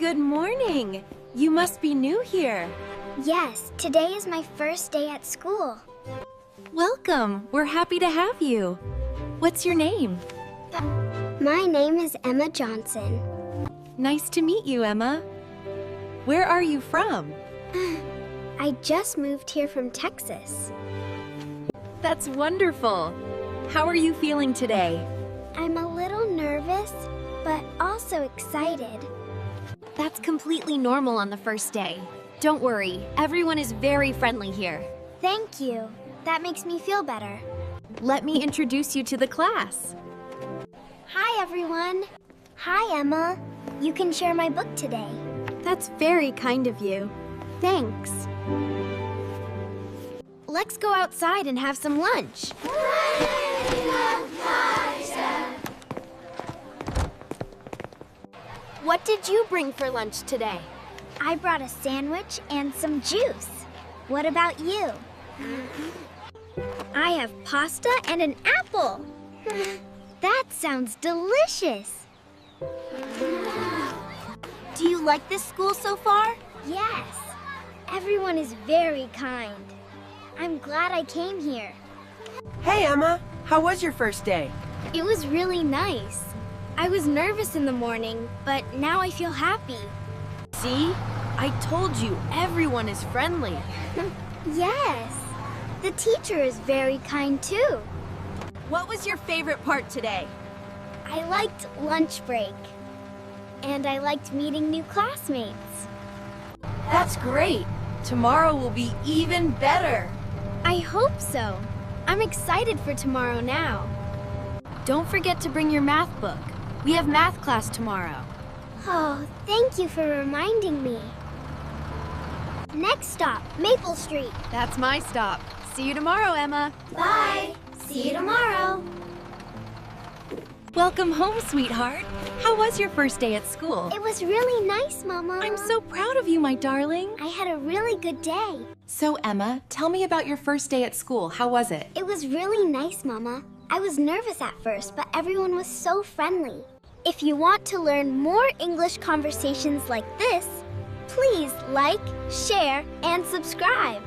Good morning. You must be new here. Yes, today is my first day at school. Welcome. We're happy to have you. What's your name? My name is Emma Johnson. Nice to meet you, Emma. Where are you from? I just moved here from Texas. That's wonderful. How are you feeling today? I'm a little nervous, but also excited. That's completely normal on the first day. Don't worry, everyone is very friendly here. Thank you. That makes me feel better. Let me introduce you to the class. Hi, everyone. Hi, Emma. You can share my book today. That's very kind of you. Thanks. Let's go outside and have some lunch. What did you bring for lunch today? I brought a sandwich and some juice. What about you? I have pasta and an apple. That sounds delicious. Do you like this school so far? Yes. Everyone is very kind. I'm glad I came here. Hey, Emma. How was your first day? It was really nice. I was nervous in the morning, but now I feel happy. See? I told you, everyone is friendly. Yes. The teacher is very kind too. What was your favorite part today? I liked lunch break. And I liked meeting new classmates. That's great. Tomorrow will be even better. I hope so. I'm excited for tomorrow now. Don't forget to bring your math book. We have math class tomorrow. Oh, thank you for reminding me. Next stop, Maple Street. That's my stop. See you tomorrow, Emma. Bye. See you tomorrow. Welcome home, sweetheart. How was your first day at school? It was really nice, Mama. I'm so proud of you, my darling. I had a really good day. So, Emma, tell me about your first day at school. How was it? It was really nice, Mama. I was nervous at first, but everyone was so friendly. If you want to learn more English conversations like this, please like, share, and subscribe.